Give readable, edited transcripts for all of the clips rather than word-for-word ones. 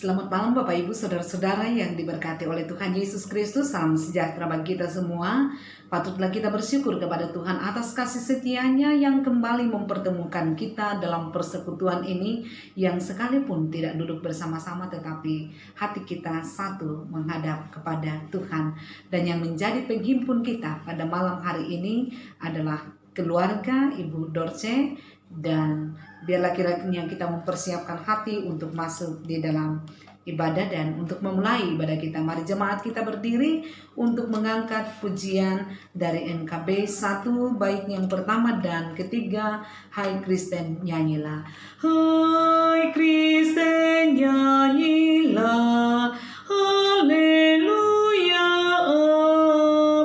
Selamat malam Bapak Ibu Saudara-saudara yang diberkati oleh Tuhan Yesus Kristus. Salam sejahtera bagi kita semua. Patutlah kita bersyukur kepada Tuhan atas kasih setia-Nya yang kembali mempertemukan kita dalam persekutuan ini, yang sekalipun tidak duduk bersama-sama tetapi hati kita satu menghadap kepada Tuhan. Dan yang menjadi penghimpun kita pada malam hari ini adalah keluarga Ibu Dorce, dan biarlah kiranya kita mempersiapkan hati untuk masuk di dalam ibadah. Dan untuk memulai ibadah kita, mari jemaat kita berdiri untuk mengangkat pujian dari NKB 1 baik yang pertama dan ketiga. Hai Kristen nyanyilah, hai Kristen nyanyilah, haleluya,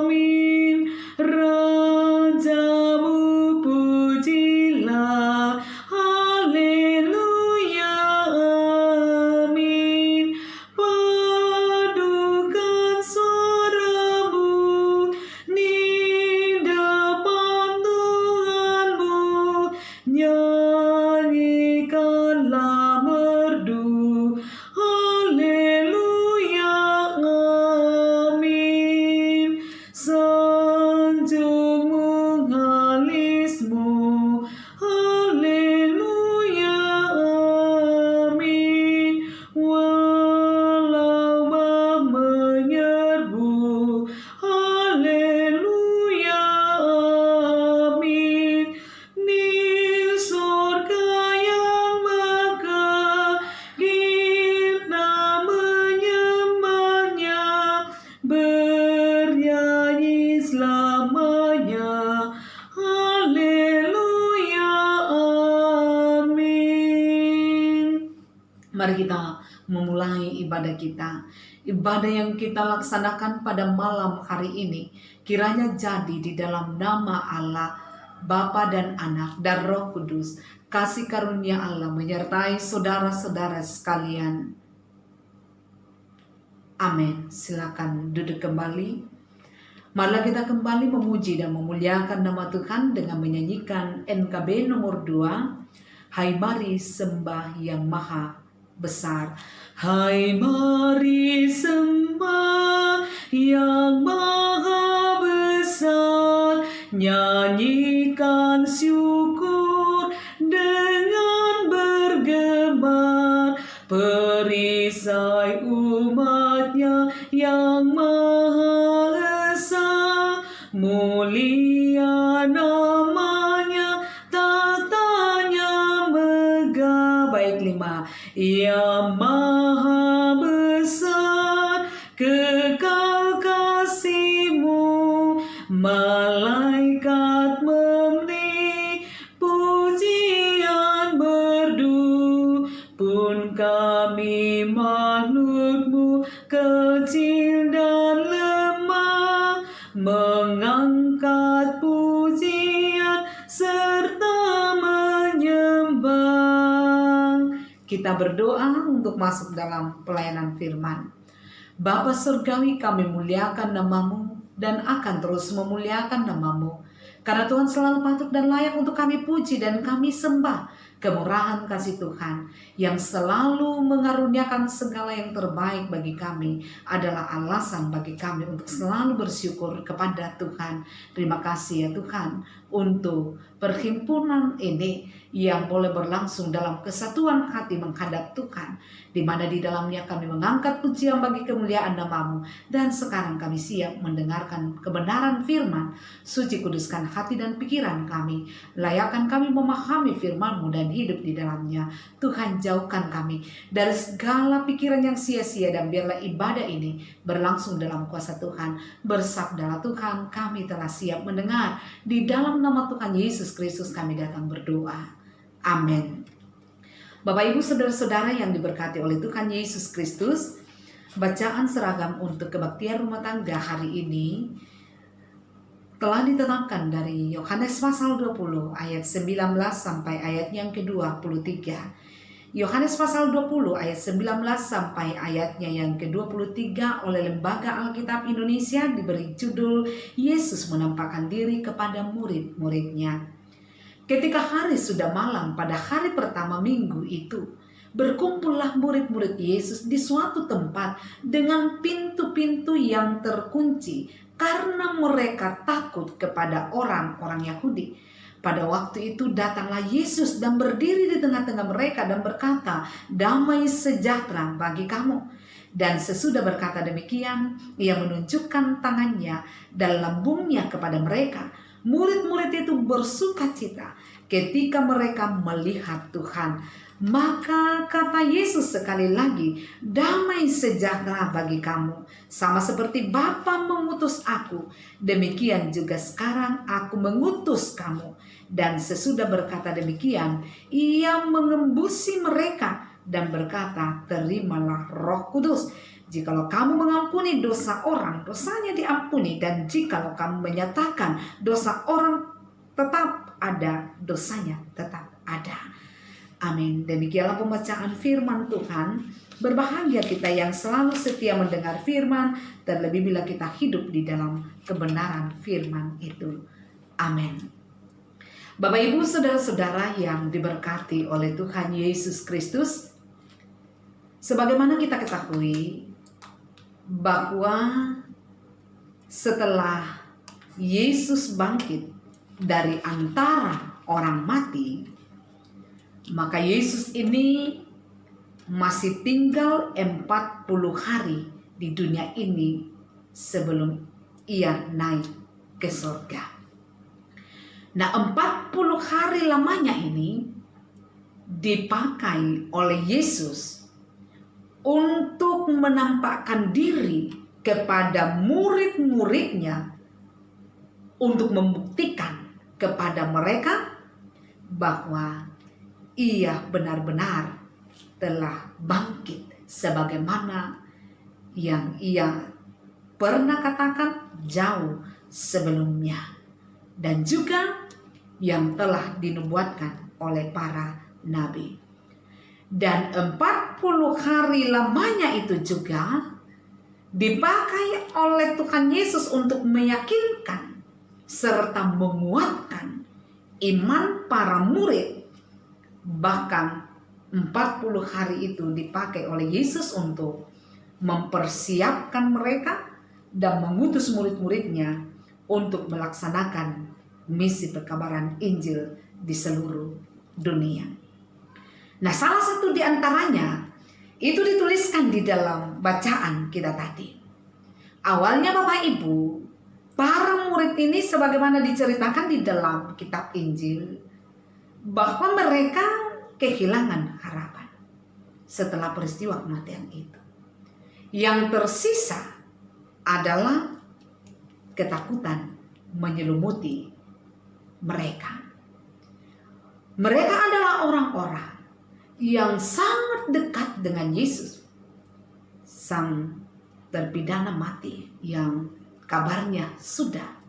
amin. Rajamu pujilah, haleluya, amin. Padukan suaramu di depan Tuhanmu, nyanyikanlah merdu, haleluya, amin. Sanjung mengalismu, haleluya, amin. Walau mau menyerbu, haleluya, amin. Di surga yang megah kita menyembahnya, bernyanyi selamanya, haleluya, amin. Mari kita memulai ibadah kita. Ibadah yang kita laksanakan pada malam hari ini kiranya jadi di dalam nama Allah, Bapa dan Anak dan Roh Kudus. Kasih karunia Allah menyertai saudara-saudara sekalian. Amin. Silakan duduk kembali. Marilah kita kembali memuji dan memuliakan nama Tuhan dengan menyanyikan NKB nomor 2. Hai mari sembah yang maha besar. Hai mari sembah yang maha besar, nyanyikan syukur dengan bergema, perisai umatnya yang maha esa, mulia namanya, tatanya megah. Baik 5. Yang maha besar, kekal kasih-Mu, malaikat memberi pujian merdu, pun kami makhluk-Mu kecil dan lemah, mengangkat pujian serta menyembah. Kita berdoa untuk masuk dalam pelayanan firman. Bapa Surgawi, kami muliakan nama-Mu dan akan terus memuliakan nama-Mu, karena Tuhan selalu patut dan layak untuk kami puji dan kami sembah. Kemurahan kasih Tuhan yang selalu mengaruniakan segala yang terbaik bagi kami adalah alasan bagi kami untuk selalu bersyukur kepada Tuhan. Terima kasih ya Tuhan untuk perhimpunan ini yang boleh berlangsung dalam kesatuan hati menghadap Tuhan, di mana di dalamnya kami mengangkat pujian bagi kemuliaan nama-Mu. Dan sekarang kami siap mendengarkan kebenaran firman. Suci kuduskan hati dan pikiran kami, layakkan kami memahami firman-Mu dan hidup di dalamnya. Tuhan, jauhkan kami dari segala pikiran yang sia-sia, dan biarlah ibadah ini berlangsung dalam kuasa Tuhan. Bersabdalah Tuhan, kami telah siap mendengar. Di dalam nama Tuhan Yesus Kristus kami datang berdoa. Amin. Bapak Ibu Saudara-saudara yang diberkati oleh Tuhan Yesus Kristus, bacaan seragam untuk kebaktian rumah tangga hari ini telah ditetapkan dari Yohanes pasal 20 ayat 19 sampai ayat yang ke-23. Yohanes pasal 20 ayat 19 sampai ayatnya yang ke-23 oleh Lembaga Alkitab Indonesia diberi judul Yesus menampakkan diri kepada murid-muridnya. Ketika hari sudah malam pada hari pertama minggu itu, Berkumpullah murid-murid Yesus di suatu tempat dengan pintu-pintu yang terkunci karena mereka takut kepada orang-orang Yahudi. Pada waktu itu datanglah Yesus dan berdiri di tengah-tengah mereka dan berkata, "Damai sejahtera bagi kamu." Dan sesudah berkata demikian, ia menunjukkan tangannya dan lambungnya kepada mereka. Murid-murid itu bersuka cita ketika mereka melihat Tuhan. Maka kata Yesus sekali lagi, "Damai sejahtera bagi kamu. Sama seperti Bapa mengutus aku, demikian juga sekarang aku mengutus kamu." Dan sesudah berkata demikian, ia mengembusi mereka dan berkata, "Terimalah Roh Kudus. Jikalau kamu mengampuni dosa orang, dosanya diampuni. Dan jikalau kamu menyatakan dosa orang, tetap ada, dosanya tetap ada." Amin. Demikianlah pembacaan firman Tuhan. Berbahagia kita yang selalu setia mendengar firman, terlebih bila kita hidup di dalam kebenaran firman itu. Amin. Bapak, Ibu, saudara-saudara yang diberkati oleh Tuhan Yesus Kristus, sebagaimana kita ketahui bahwa setelah Yesus bangkit dari antara orang mati, maka Yesus ini masih tinggal 40 hari di dunia ini sebelum ia naik ke surga. Nah, 40 hari lamanya ini dipakai oleh Yesus untuk menampakkan diri kepada murid-muridnya untuk membuktikan kepada mereka bahwa ia benar-benar telah bangkit sebagaimana yang ia pernah katakan jauh sebelumnya, dan juga yang telah dinubuatkan oleh para nabi. Dan 40 hari lamanya itu juga dipakai oleh Tuhan Yesus untuk meyakinkan serta menguatkan iman para murid. Bahkan 40 hari itu dipakai oleh Yesus untuk mempersiapkan mereka dan mengutus murid-muridnya untuk melaksanakan misi perkabaran Injil di seluruh dunia. Nah, salah satu di antaranya itu dituliskan di dalam bacaan kita tadi. Awalnya Bapak Ibu, para murid ini sebagaimana diceritakan di dalam kitab Injil, bahwa mereka kehilangan harapan setelah peristiwa kematian itu. Yang tersisa adalah ketakutan menyelimuti mereka. Mereka adalah orang-orang yang sangat dekat dengan Yesus, sang terpidana mati yang kabarnya sudah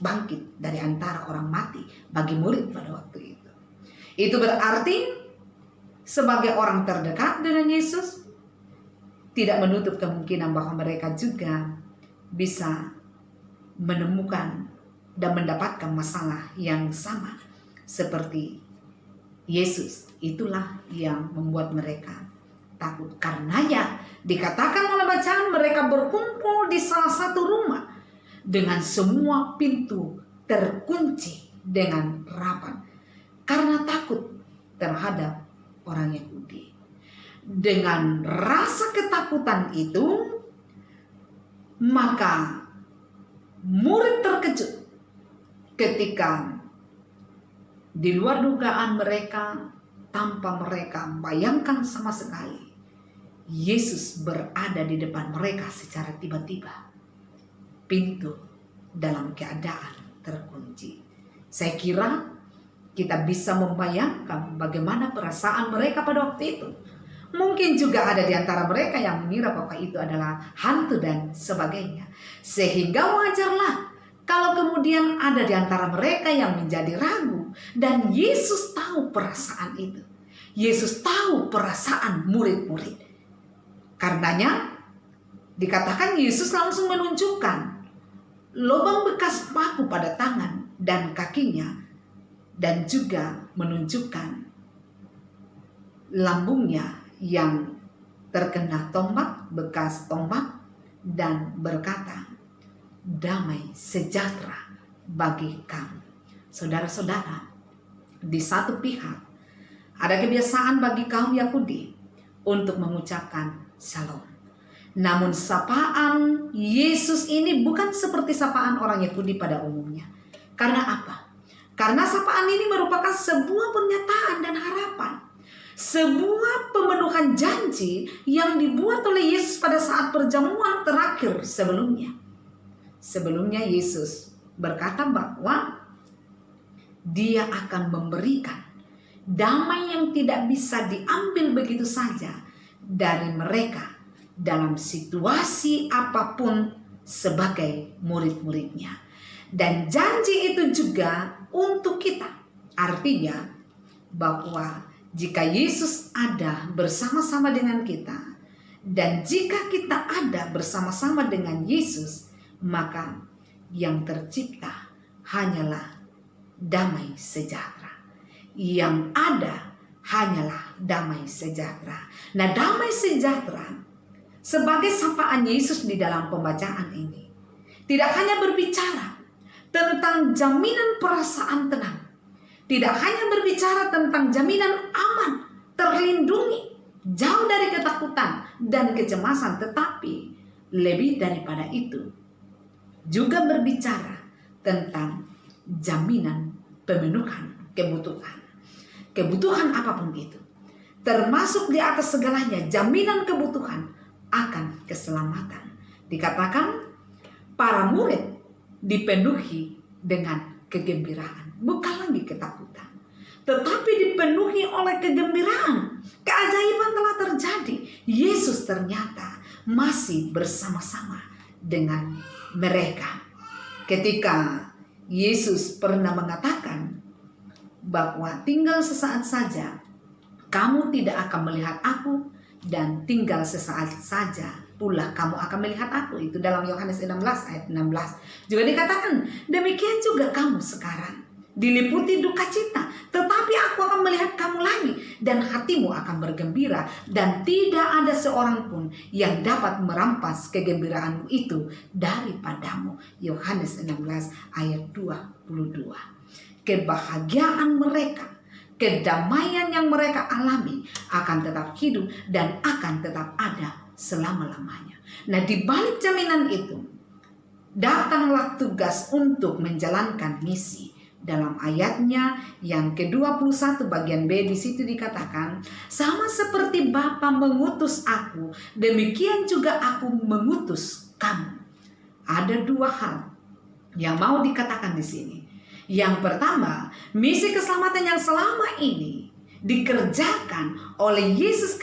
bangkit dari antara orang mati bagi murid pada waktu itu. Itu berarti sebagai orang terdekat dengan Yesus, tidak menutup kemungkinan bahwa mereka juga bisa menemukan dan mendapatkan masalah yang sama seperti Yesus. Itulah yang membuat mereka takut. Karenanya dikatakan oleh bacaan, mereka berkumpul di salah satu rumah dengan semua pintu terkunci dengan rapat karena takut terhadap orang Yahudi. Dengan rasa ketakutan itu, maka murid terkejut ketika di luar dugaan mereka, tanpa mereka bayangkan sama sekali, Yesus berada di depan mereka secara tiba-tiba. Pintu dalam keadaan terkunci. Saya kira kita bisa membayangkan bagaimana perasaan mereka pada waktu itu. Mungkin juga ada di antara mereka yang mengira bahwa itu adalah hantu dan sebagainya. Sehingga wajarlah kalau kemudian ada di antara mereka yang menjadi ragu. Dan Yesus tahu perasaan itu. Yesus tahu perasaan murid-murid. Karenanya dikatakan Yesus langsung menunjukkan lubang bekas paku pada tangan dan kakinya, dan juga menunjukkan lambungnya yang terkena tombak, bekas tombak, dan berkata, damai sejahtera bagi kamu. Saudara-saudara, di satu pihak ada kebiasaan bagi kaum Yahudi untuk mengucapkan shalom. Namun sapaan Yesus ini bukan seperti sapaan orang Yahudi pada umumnya. Karena apa? Karena sapaan ini merupakan sebuah pernyataan dan harapan. Sebuah pemenuhan janji yang dibuat oleh Yesus pada saat perjamuan terakhir sebelumnya. Sebelumnya Yesus berkata bahwa Dia akan memberikan damai yang tidak bisa diambil begitu saja dari mereka dalam situasi apapun sebagai murid-muridnya. Dan janji itu juga untuk kita. Artinya bahwa jika Yesus ada bersama-sama dengan kita, dan jika kita ada bersama-sama dengan Yesus, maka yang tercipta hanyalah damai sejahtera. Yang ada hanyalah damai sejahtera. Nah, damai sejahtera sebagai sapaan Yesus di dalam pembacaan ini tidak hanya berbicara tentang jaminan perasaan tenang, tidak hanya berbicara tentang jaminan aman, terlindungi, jauh dari ketakutan dan kecemasan, tetapi lebih daripada itu juga berbicara tentang jaminan pemenuhan kebutuhan. Kebutuhan apapun itu, termasuk di atas segalanya jaminan kebutuhan akan keselamatan. Dikatakan para murid dipenuhi dengan kegembiraan, bukan lagi ketakutan, tetapi dipenuhi oleh kegembiraan. Keajaiban telah terjadi. Yesus ternyata masih bersama-sama dengan mereka. Ketika Yesus pernah mengatakan bahwa tinggal sesaat saja kamu tidak akan melihat aku, dan tinggal sesaat saja pula kamu akan melihat aku. Itu dalam Yohanes 16 ayat 16. Juga dikatakan, demikian juga kamu sekarang diliputi duka cita, tetapi aku akan melihat kamu lagi dan hatimu akan bergembira, dan tidak ada seorang pun yang dapat merampas kegembiraanmu itu daripadamu. Yohanes 16 ayat 22. Kebahagiaan mereka, kedamaian yang mereka alami akan tetap hidup dan akan tetap ada selama-lamanya. Nah, di balik jaminan itu datanglah tugas untuk menjalankan misi. Dalam ayatnya yang ke-21 bagian B, di situ dikatakan, sama seperti Bapa mengutus aku, demikian juga aku mengutus kamu. Ada dua hal yang mau dikatakan di sini. Yang pertama, misi keselamatan yang selama ini dikerjakan oleh Yesus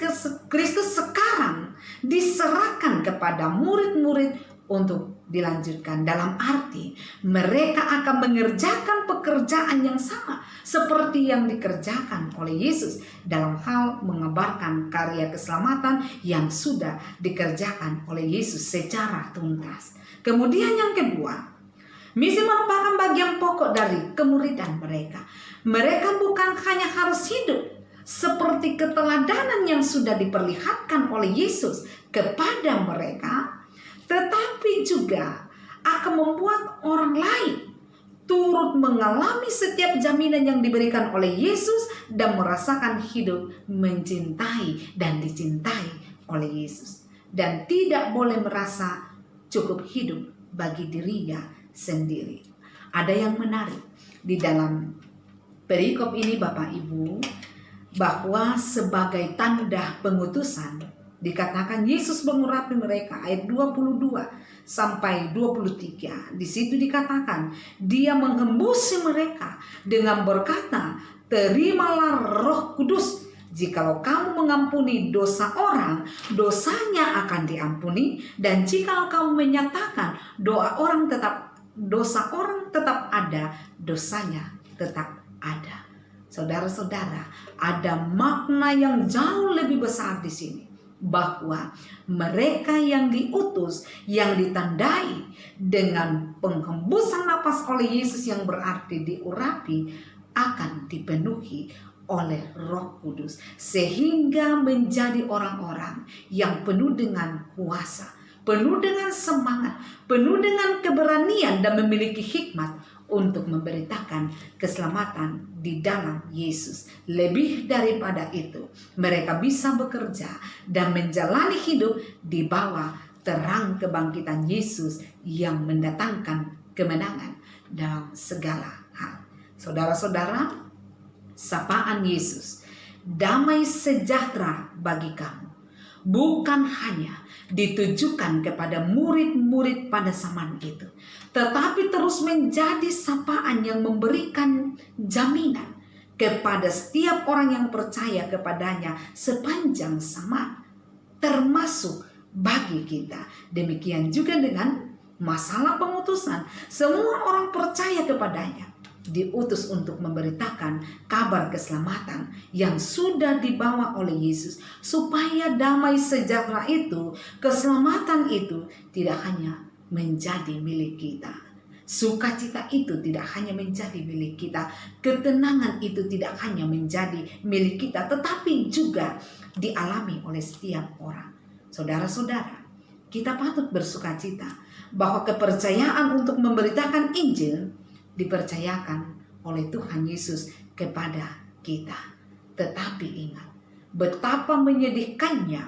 Kristus sekarang diserahkan kepada murid-murid untuk dilanjutkan. Dalam arti mereka akan mengerjakan pekerjaan yang sama seperti yang dikerjakan oleh Yesus dalam hal mengabarkan karya keselamatan yang sudah dikerjakan oleh Yesus secara tuntas. Kemudian yang kedua, misi merupakan bagian pokok dari kemuridan mereka. Mereka bukan hanya harus hidup seperti keteladanan yang sudah diperlihatkan oleh Yesus kepada mereka, tetapi juga akan membuat orang lain turut mengalami setiap jaminan yang diberikan oleh Yesus dan merasakan hidup mencintai dan dicintai oleh Yesus. Dan tidak boleh merasa cukup hidup bagi dirinya sendiri. Ada yang menarik di dalam perikop ini Bapak Ibu, bahwa sebagai tanda pengutusan dikatakan Yesus mengurapi mereka, ayat 22 sampai 23. Di situ dikatakan Dia mengembusi mereka dengan berkata, terimalah Roh Kudus. Jikalau kamu mengampuni dosa orang, dosanya akan diampuni, dan jikalau kamu menyatakan dosa orang tetap ada, dosanya tetap ada. Saudara-saudara, ada makna yang jauh lebih besar di sini, bahwa mereka yang diutus, yang ditandai dengan penghembusan napas oleh Yesus yang berarti diurapi, akan dipenuhi oleh Roh Kudus, sehingga menjadi orang-orang yang penuh dengan kuasa, penuh dengan semangat, penuh dengan keberanian, dan memiliki hikmat untuk memberitakan keselamatan di dalam Yesus. Lebih daripada itu, mereka bisa bekerja dan menjalani hidup di bawah terang kebangkitan Yesus yang mendatangkan kemenangan dalam segala hal. Saudara-saudara, sapaan Yesus, damai sejahtera bagi kamu, bukan hanya ditujukan kepada murid-murid pada zaman itu, tetapi terus menjadi sapaan yang memberikan jaminan kepada setiap orang yang percaya kepadanya sepanjang zaman, termasuk bagi kita. Demikian juga dengan masalah pengutusan. Semua orang percaya kepadanya diutus untuk memberitakan kabar keselamatan yang sudah dibawa oleh Yesus, supaya damai sejahtera itu, keselamatan itu tidak hanya menjadi milik kita. Sukacita itu tidak hanya menjadi milik kita, ketenangan itu tidak hanya menjadi milik kita, tetapi juga dialami oleh setiap orang. Saudara-saudara, kita patut bersukacita bahwa kepercayaan untuk memberitakan Injil dipercayakan oleh Tuhan Yesus kepada kita. Tetapi ingat, betapa menyedihkannya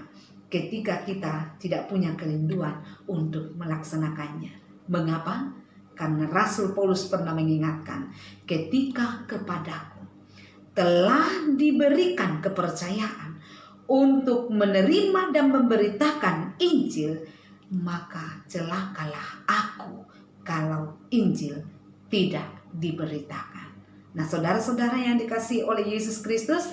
ketika kita tidak punya kerinduan untuk melaksanakannya. Mengapa? Karena Rasul Paulus pernah mengingatkan, ketika kepadaku telah diberikan kepercayaan untuk menerima dan memberitakan Injil, maka celakalah aku kalau Injil tidak diberitakan. Nah, saudara-saudara yang dikasihi oleh Yesus Kristus,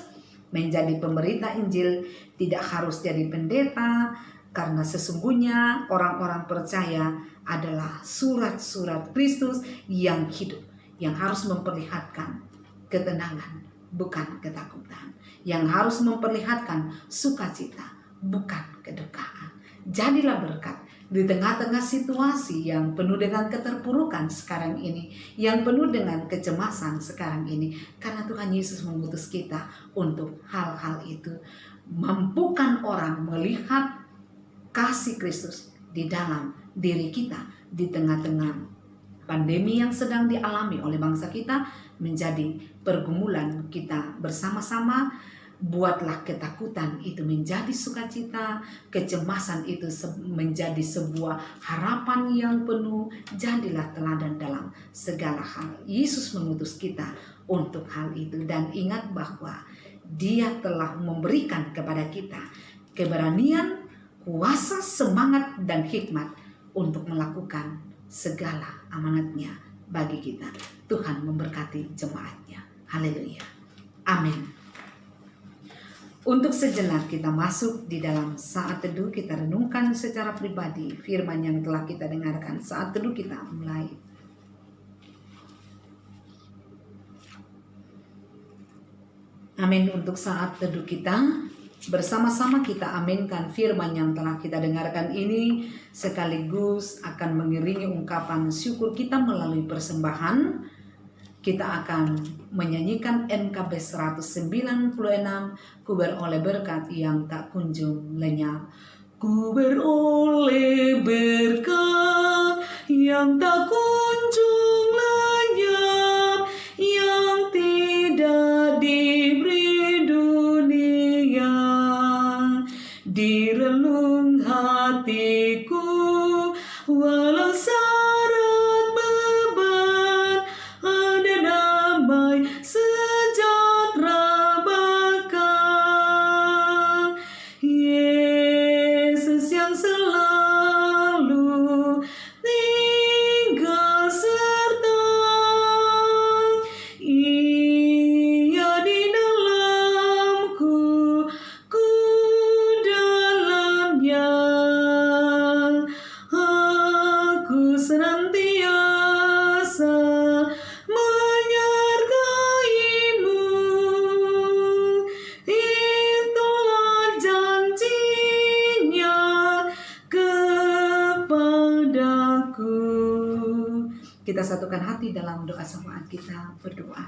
menjadi pemberita Injil tidak harus jadi pendeta, karena sesungguhnya orang-orang percaya adalah surat-surat Kristus yang hidup, yang harus memperlihatkan ketenangan, bukan ketakutan, yang harus memperlihatkan sukacita, bukan kedukaan. Jadilah berkat di tengah-tengah situasi yang penuh dengan keterpurukan sekarang ini, yang penuh dengan kecemasan sekarang ini, karena Tuhan Yesus mengutus kita untuk hal-hal itu. Mampukan orang melihat kasih Kristus di dalam diri kita di tengah-tengah pandemi yang sedang dialami oleh bangsa kita, menjadi pergumulan kita bersama-sama. Buatlah ketakutan itu menjadi sukacita, kecemasan itu menjadi sebuah harapan yang penuh. Jadilah teladan dalam segala hal. Yesus mengutus kita untuk hal itu, dan ingat bahwa Dia telah memberikan kepada kita keberanian, kuasa, semangat, dan hikmat untuk melakukan segala amanatnya bagi kita. Tuhan memberkati jemaatnya. Haleluya. Amin. Untuk sejenak kita masuk di dalam saat teduh, kita renungkan secara pribadi firman yang telah kita dengarkan. Saat teduh kita mulai. Amin. Untuk saat teduh kita, bersama-sama kita aminkan firman yang telah kita dengarkan ini, sekaligus akan mengiringi ungkapan syukur kita melalui persembahan. Kita akan menyanyikan NKB 196, Ku beroleh berkat yang tak kunjung lenyap. Ku beroleh berkat yang tak kunjung lenyap, yang tidak diberi dunia. Di relung hatiku walau syarat beban, ada damai sejahtera bakal Yesus yang selalu tinggal serta. Ia di dalamku, ku dalamnya. Aku senantiasa menyertaimu. Itulah janjinya kepadaku. Kita satukan hati dalam doa syafaat kita, berdoa.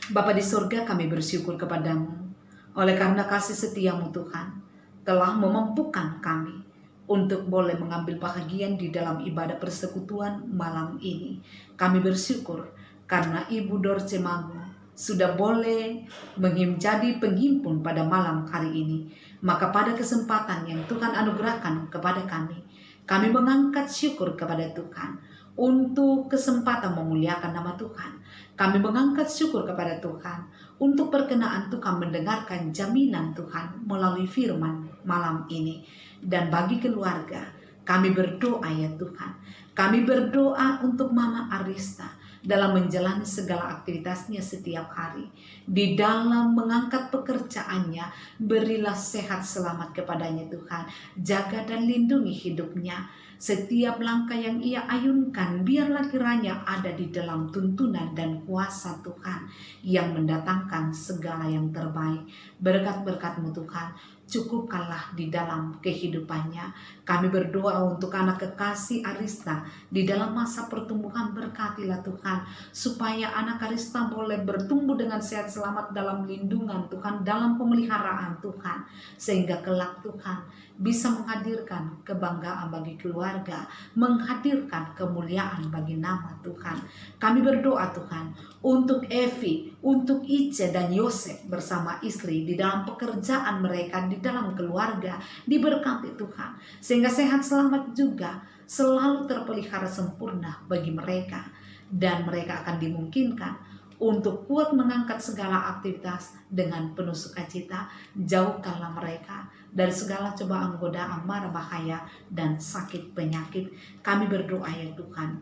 Bapa di surga, kami bersyukur kepadamu oleh karena kasih setiamu Tuhan telah memampukan kami untuk boleh mengambil bahagian di dalam ibadah persekutuan malam ini. Kami bersyukur karena Ibu Dorce Mangu sudah boleh menjadi penghimpun pada malam hari ini. Maka pada kesempatan yang Tuhan anugerahkan kepada kami mengangkat syukur kepada Tuhan untuk kesempatan memuliakan nama Tuhan. Kami mengangkat syukur kepada Tuhan untuk perkenaan Tuhan mendengarkan jaminan Tuhan melalui firman malam ini. Dan bagi keluarga, kami berdoa ya Tuhan. Kami berdoa untuk Mama Arista dalam menjalani segala aktivitasnya setiap hari. Di dalam mengangkat pekerjaannya, berilah sehat selamat kepadanya Tuhan. Jaga dan lindungi hidupnya. Setiap langkah yang ia ayunkan, biarlah kiranya ada di dalam tuntunan dan kuasa Tuhan yang mendatangkan segala yang terbaik. Berkat-berkat-Mu Tuhan, cukupkanlah di dalam kehidupannya. Kami berdoa untuk anak kekasih Arista di dalam masa pertumbuhan, berkatilah Tuhan, supaya anak Arista boleh bertumbuh dengan sehat selamat dalam lindungan Tuhan, dalam pemeliharaan Tuhan, sehingga kelak Tuhan bisa menghadirkan kebanggaan bagi keluarga, menghadirkan kemuliaan bagi nama Tuhan. Kami berdoa Tuhan untuk Evi, untuk Ice dan Yosef bersama istri di dalam pekerjaan mereka, di dalam keluarga, diberkati Tuhan, sehingga sehat selamat juga selalu terpelihara sempurna bagi mereka, dan mereka akan dimungkinkan untuk kuat mengangkat segala aktivitas dengan penuh sukacita. Jauhkanlah mereka dari segala cobaan, godaan, mara bahaya, dan sakit penyakit. Kami berdoa ya Tuhan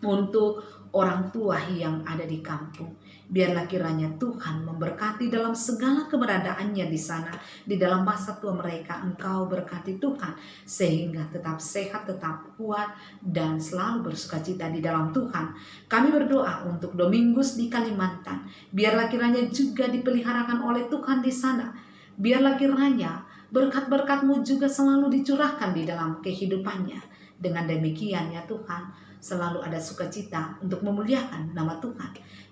untuk orang tua yang ada di kampung. Biarlah kiranya Tuhan memberkati dalam segala keberadaannya di sana. Di dalam masa tua mereka, Engkau berkati Tuhan, sehingga tetap sehat, tetap kuat, dan selalu bersukacita di dalam Tuhan. Kami berdoa untuk Domingus di Kalimantan. Biarlah kiranya juga dipeliharakan oleh Tuhan di sana. Biarlah kiranya berkat-berkat-Mu juga selalu dicurahkan di dalam kehidupannya. Dengan demikian ya Tuhan, selalu ada sukacita untuk memuliakan nama Tuhan.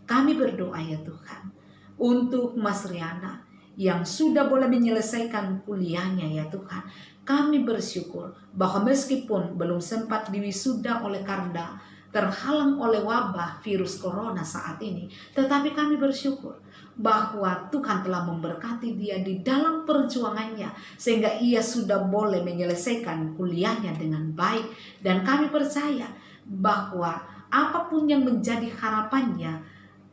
Kami berdoa ya Tuhan untuk Mas Riana yang sudah boleh menyelesaikan kuliahnya ya Tuhan. Kami bersyukur bahwa meskipun belum sempat diwisuda oleh karena terhalang oleh wabah virus corona saat ini, tetapi kami bersyukur bahwa Tuhan telah memberkati dia di dalam perjuangannya, sehingga ia sudah boleh menyelesaikan kuliahnya dengan baik. Dan kami percaya bahwa apapun yang menjadi harapannya,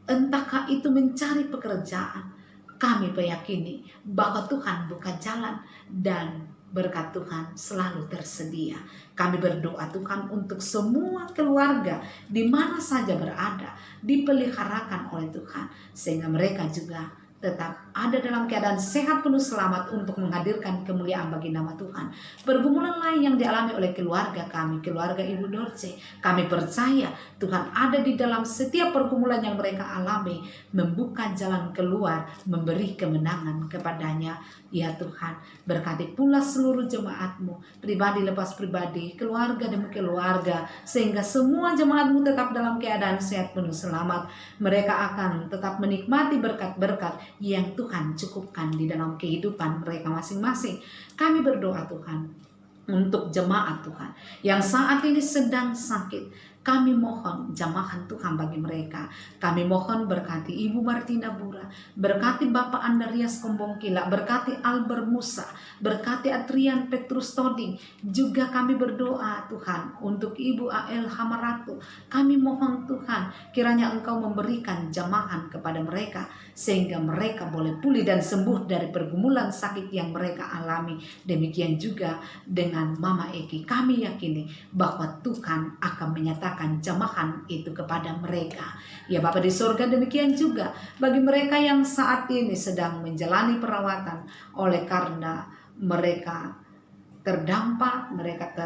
entahkah itu mencari pekerjaan, kami meyakini bahwa Tuhan buka jalan dan berkat Tuhan selalu tersedia. Kami berdoa Tuhan untuk semua keluarga di mana saja berada, dipeliharakan oleh Tuhan, sehingga mereka juga tetap ada dalam keadaan sehat penuh selamat untuk menghadirkan kemuliaan bagi nama Tuhan. Pergumulan lain yang dialami oleh keluarga kami, keluarga Ibu Dorce, kami percaya Tuhan ada di dalam setiap pergumulan yang mereka alami, membuka jalan keluar, memberi kemenangan kepadanya. Ya Tuhan, berkati pula seluruh jemaat-Mu, pribadi lepas pribadi, keluarga demi keluarga, sehingga semua jemaat-Mu tetap dalam keadaan sehat penuh selamat. Mereka akan tetap menikmati berkat-berkat yang Tuhan cukupkan di dalam kehidupan mereka masing-masing. Kami berdoa Tuhan untuk jemaat Tuhan yang saat ini sedang sakit. Kami mohon jamahan Tuhan bagi mereka. Kami mohon berkati Ibu Martina Bura, berkati Bapak Andarias Kombongkila, berkati Albert Musa, berkati Adrian Petrus Toding. Juga kami berdoa Tuhan untuk Ibu A.L. Hamaratu. Kami mohon Tuhan kiranya Engkau memberikan jamahan kepada mereka, sehingga mereka boleh pulih dan sembuh dari pergumulan sakit yang mereka alami. Demikian juga dengan Mama Eki. Kami yakini bahwa Tuhan akan menyatakan jamahan itu kepada mereka. Ya Bapa di surga, demikian juga bagi mereka yang saat ini sedang menjalani perawatan oleh karena mereka terdampak, mereka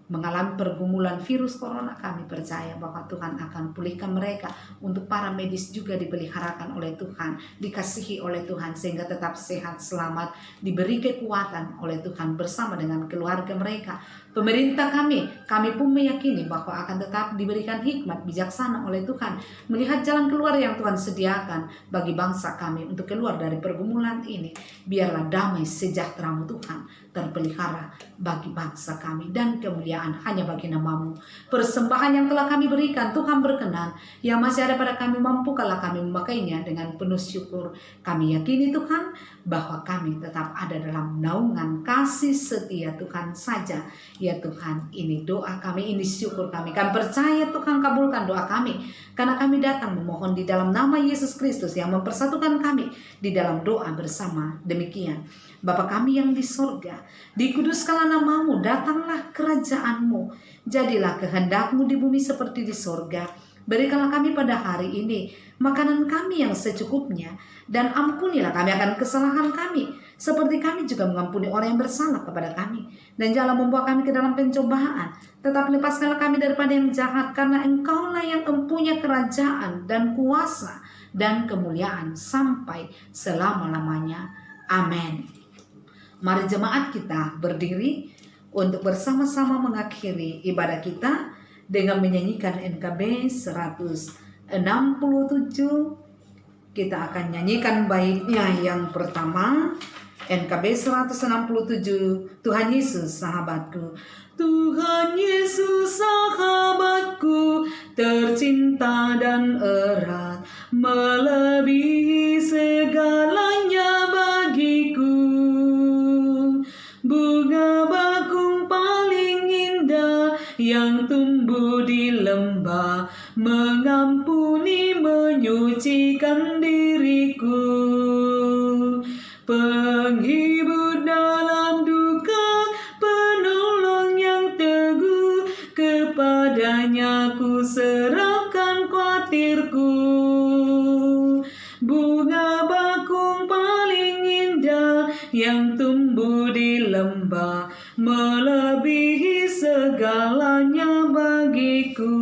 mengalami pergumulan virus corona, kami percaya bahwa Tuhan akan pulihkan mereka. Untuk para medis juga dipeliharakan oleh Tuhan, dikasihi oleh Tuhan sehingga tetap sehat, selamat, diberi kekuatan oleh Tuhan bersama dengan keluarga mereka. Pemerintah kami pun meyakini bahwa akan tetap diberikan hikmat bijaksana oleh Tuhan, melihat jalan keluar yang Tuhan sediakan bagi bangsa kami untuk keluar dari pergumulan ini. Biarlah damai sejahtera-Mu Tuhan terpelihara bagi bangsa kami, dan kemuliaan hanya bagi nama-Mu. Persembahan yang telah kami berikan, Tuhan berkenan, yang masih ada pada kami, mampukanlah kami memakainya dengan penuh syukur. Kami yakini Tuhan bahwa kami tetap ada dalam naungan kasih setia Tuhan saja. Ya Tuhan, ini doa kami, ini syukur kami. Kami percaya Tuhan kabulkan doa kami, karena kami datang memohon di dalam nama Yesus Kristus yang mempersatukan kami di dalam doa bersama. Demikian, Bapa kami yang di sorga, dikuduskanlah nama-Mu, datanglah kerajaan-Mu, jadilah kehendak-Mu di bumi seperti di sorga. Berikanlah kami pada hari ini makanan kami yang secukupnya, dan ampunilah kami akan kesalahan kami, seperti kami juga mengampuni orang yang bersalah kepada kami. Dan janganlah membawa kami ke dalam pencobaan, tetapi lepaskanlah kami daripada yang jahat, karena Engkau-lah yang mempunyai kerajaan dan kuasa dan kemuliaan sampai selama-lamanya. Amin. Mari jemaat kita berdiri untuk bersama-sama mengakhiri ibadah kita dengan menyanyikan NKB 167. Kita akan nyanyikan baitnya yang pertama, NKB 167. Tuhan Yesus sahabatku, Tuhan Yesus sahabatku, tercinta dan erat, melebihi segalanya bagiku. Bunga bakung paling indah yang tumbuh di lembah, mengampuni, menyucikan diriku. Penghibur dalam duka, penolong yang teguh, kepadanya ku serahkan khawatirku. Bunga bakung paling indah yang tumbuh di lembah, melebihi segalanya bagiku.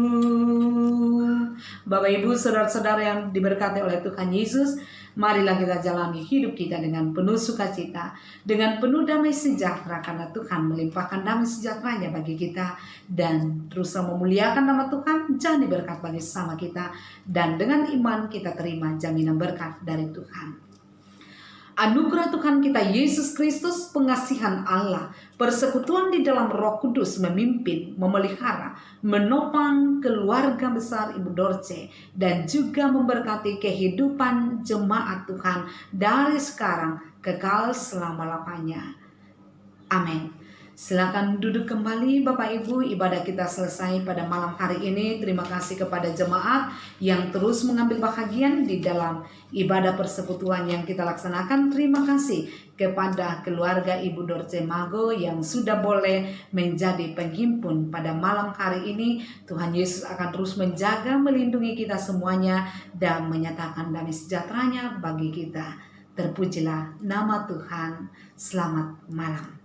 Bapak Ibu, saudara-saudara yang diberkati oleh Tuhan Yesus, marilah kita jalani hidup kita dengan penuh sukacita, dengan penuh damai sejahtera, karena Tuhan melimpahkan damai sejahteranya bagi kita, dan terus memuliakan nama Tuhan. Jadi berkat bagi sama kita, dan dengan iman kita terima jaminan berkat dari Tuhan. Anugerah Tuhan kita Yesus Kristus, pengasihan Allah, persekutuan di dalam Roh Kudus memimpin, memelihara, menopang keluarga besar Ibu Dorce, dan juga memberkati kehidupan jemaat Tuhan dari sekarang kekal selama-lamanya. Amin. Silakan duduk kembali Bapak Ibu, ibadah kita selesai pada malam hari ini. Terima kasih kepada jemaat yang terus mengambil bahagian di dalam ibadah persekutuan yang kita laksanakan. Terima kasih kepada keluarga Ibu Dorce Mago yang sudah boleh menjadi penghimpun pada malam hari ini. Tuhan Yesus akan terus menjaga, melindungi kita semuanya, dan menyatakan damai sejahteranya bagi kita. Terpujilah nama Tuhan. Selamat malam.